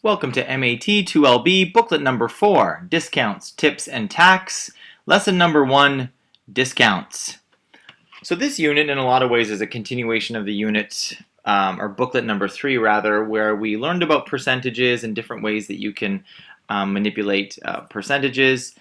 Welcome to MAT 2LB booklet number 4, Discounts, Tips, and Tax. Lesson number 1, Discounts. So this unit in a lot of ways is a continuation of the unit, or booklet number 3 rather, where we learned about percentages and different ways that you can manipulate percentages.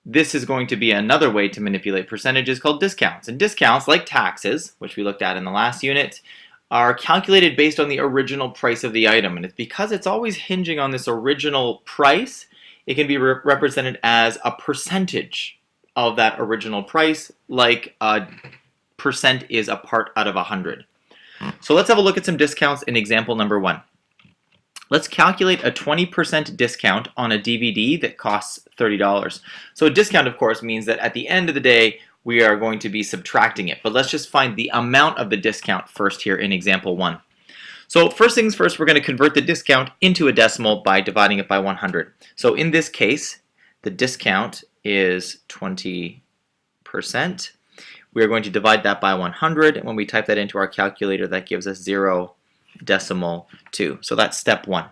This is going to be another way to manipulate percentages called discounts. And discounts, like taxes, which we looked at in the last unit, are calculated based on the original price of the item. And it's because it's always hinging on this original price, it can be represented as a percentage of that original price, like a percent is a part out of 100. So let's have a look at some discounts in example number 1. Let's calculate a 20% discount on a DVD that costs $30. So a discount, of course, means that at the end of the day, we are going to be subtracting it. But let's just find the amount of the discount first here in example 1. So first things first, we're going to convert the discount into a decimal by dividing it by 100. So in this case, the discount is 20%. We are going to divide that by 100, and when we type that into our calculator, that gives us 0.2. So that's step 1.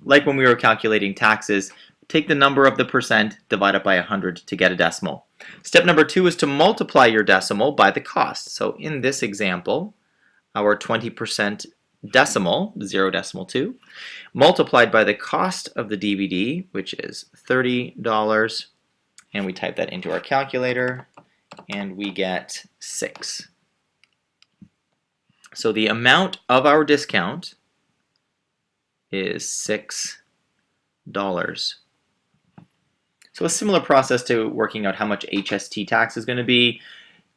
Like when we were calculating taxes, take the number of the percent, divide it by 100 to get a decimal. Step number 2 is to multiply your decimal by the cost. So in this example, our 20% decimal, 0.2, multiplied by the cost of the DVD, which is $30, and we type that into our calculator, and we get 6. So the amount of our discount is $6. So a similar process to working out how much HST tax is going to be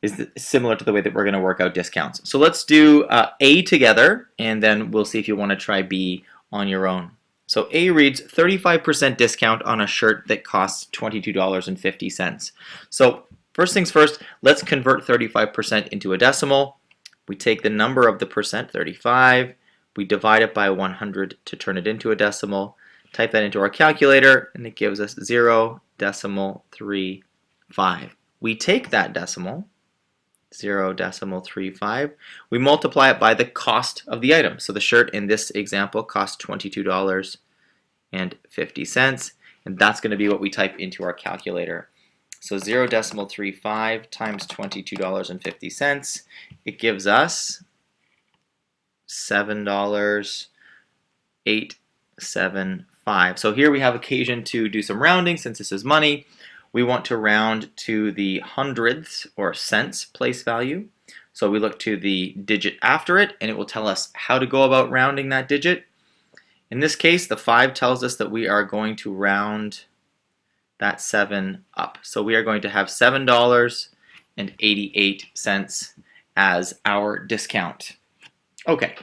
is similar to the way that we're going to work out discounts. So let's do A together, and then we'll see if you want to try B on your own. So A reads 35% discount on a shirt that costs $22.50. So first things first, let's convert 35% into a decimal. We take the number of the percent, 35, we divide it by 100 to turn it into a decimal, type that into our calculator, and it gives us 0.35. We take that decimal, 0.35, we multiply it by the cost of the item. So the shirt in this example costs $22.50, and that's going to be what we type into our calculator. So 0.35 times $22.50, it gives us $7.875. So here we have occasion to do some rounding since this is money. We want to round to the hundredths or cents place value. So we look to the digit after it, and it will tell us how to go about rounding that digit. In this case, the 5 tells us that we are going to round that 7 up. So we are going to have $7.88 as our discount. Okay.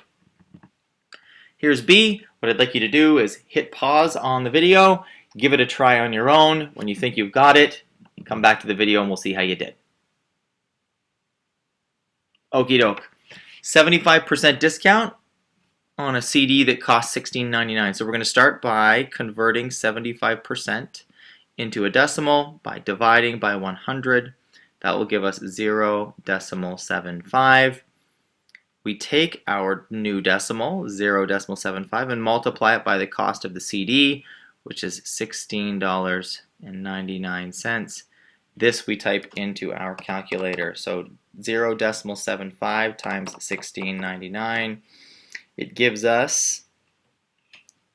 Here's B. What I'd like you to do is hit pause on the video, give it a try on your own. When you think you've got it, come back to the video and we'll see how you did. Okie doke. 75% discount on a CD that costs $16.99. So we're going to start by converting 75% into a decimal by dividing by 100. That will give us 0.75. We take our new decimal, 0.75, and multiply it by the cost of the CD, which is $16.99. This we type into our calculator. So 0.75 times $16.99. It gives us,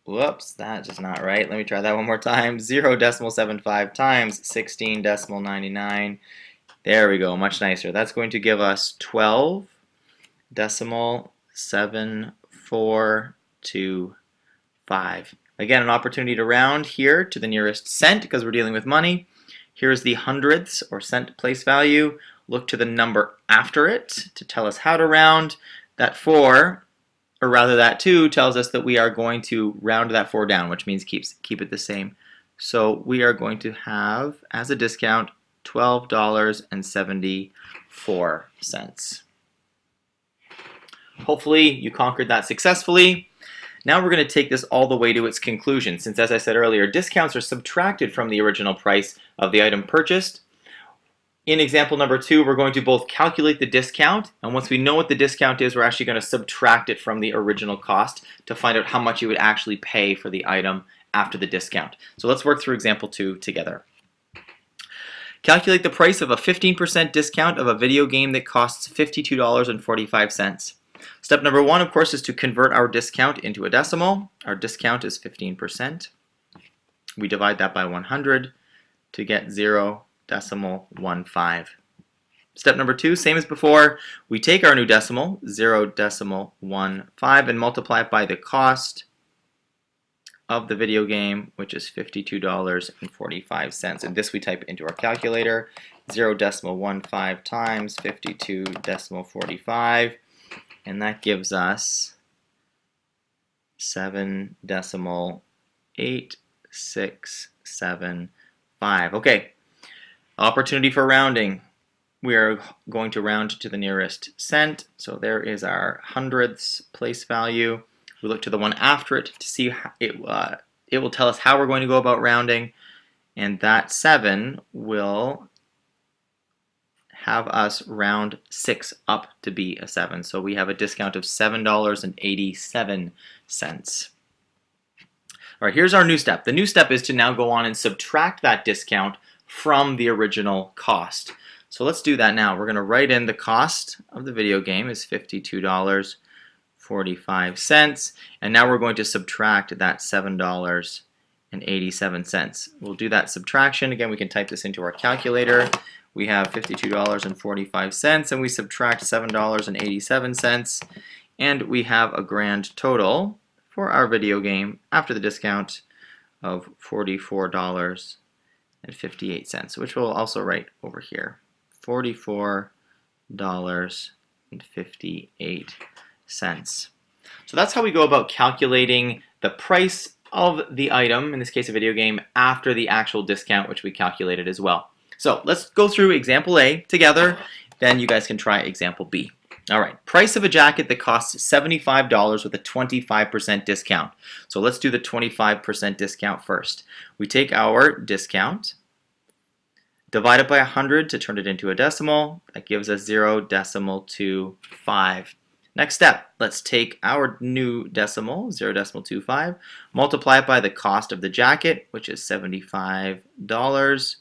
whoops, that's just not right. Let me try that one more time. 0.75 times $16.99. There we go, much nicer. That's going to give us 12.7425. Again, an opportunity to round here to the nearest cent because we're dealing with money. Here's the hundredths or cent place value. Look to the number after it to tell us how to round. That 4, or rather that 2, tells us that we are going to round that 4 down, which means keep it the same. So we are going to have, as a discount, $12.74. Hopefully you conquered that successfully. Now we're going to take this all the way to its conclusion, since as I said earlier, discounts are subtracted from the original price of the item purchased. In example number 2, we're going to both calculate the discount, and once we know what the discount is, we're actually going to subtract it from the original cost to find out how much you would actually pay for the item after the discount. So let's work through example 2 together. Calculate the price of a 15% discount of a video game that costs $52.45. Step number 1, of course, is to convert our discount into a decimal. Our discount is 15%. We divide that by 100 to get 0.15. Step number 2, same as before, we take our new decimal, 0.15, and multiply it by the cost of the video game, which is $52.45. And this we type into our calculator, 0.15 times 52.45, and that gives us 7.8675. Okay, opportunity for rounding. We are going to round to the nearest cent, so there is our hundredths place value. We look to the one after it to see how it will tell us how we're going to go about rounding, and that 7 will have us round 6 up to be a 7. So we have a discount of $7.87. All right, here's our new step. The new step is to now go on and subtract that discount from the original cost. So let's do that now. We're going to write in the cost of the video game is $52.45, and now we're going to subtract that $7.87. We'll do that subtraction. Again, we can type this into our calculator. We have $52.45, and we subtract $7.87, and we have a grand total for our video game after the discount of $44.58, which we'll also write over here. $44.58. So that's how we go about calculating the price of the item, in this case a video game, after the actual discount, which we calculated as well. So let's go through example A together, then you guys can try example B. All right, price of a jacket that costs $75 with a 25% discount. So let's do the 25% discount first. We take our discount, divide it by 100 to turn it into a decimal. That gives us 0.25. Next step, let's take our new decimal, 0.25, multiply it by the cost of the jacket, which is $75,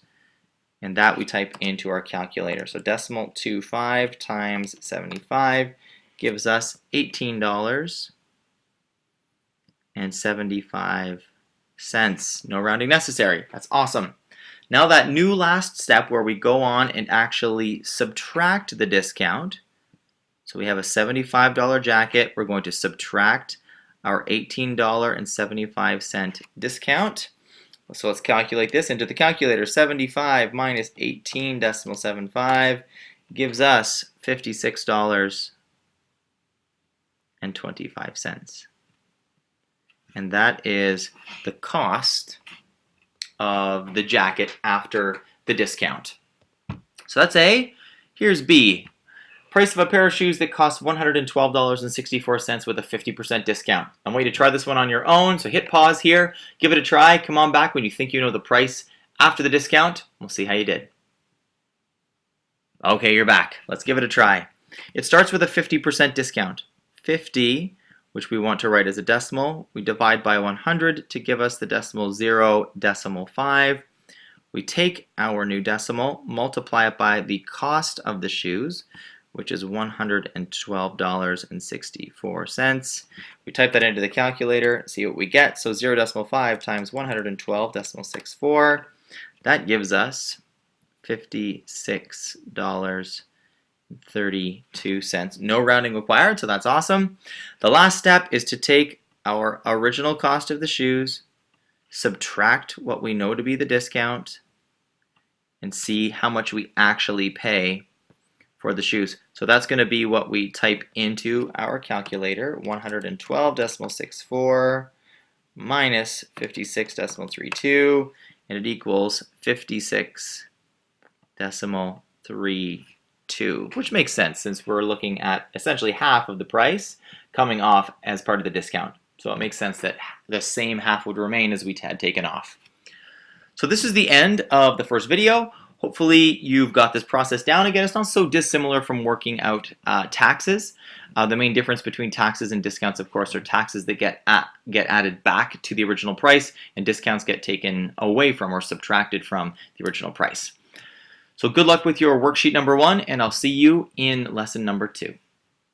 and that we type into our calculator. So decimal 25 times 75 gives us $18.75. No rounding necessary. That's awesome. Now that new last step where we go on and actually subtract the discount. So we have a $75 jacket. We're going to subtract our $18.75 discount. So let's calculate this into the calculator. 75 minus 18.75 gives us $56.25. And that is the cost of the jacket after the discount. So that's A. Here's B. Price of a pair of shoes that costs $112.64 with a 50% discount. I want you to try this one on your own, so hit pause here, give it a try, come on back when you think you know the price after the discount. We'll see how you did. Okay, you're back. Let's give it a try. It starts with a 50% discount. 50, which we want to write as a decimal, we divide by 100 to give us the decimal 0.5. We take our new decimal, multiply it by the cost of the shoes, which is $112.64. We type that into the calculator, see what we get. So 0.5 times 112.64, that gives us $56.32. No rounding required, so that's awesome. The last step is to take our original cost of the shoes, subtract what we know to be the discount, and see how much we actually pay for the shoes. So that's going to be what we type into our calculator, 112.64 minus 56.32, and it equals 56.32, which makes sense since we're looking at essentially half of the price coming off as part of the discount. So it makes sense that the same half would remain as we had taken off. So this is the end of the first video. Hopefully you've got this process down. Again, it's not so dissimilar from working out taxes. The main difference between taxes and discounts, of course, are taxes that get added back to the original price, and discounts get taken away from or subtracted from the original price. So good luck with your worksheet number 1, and I'll see you in lesson number 2.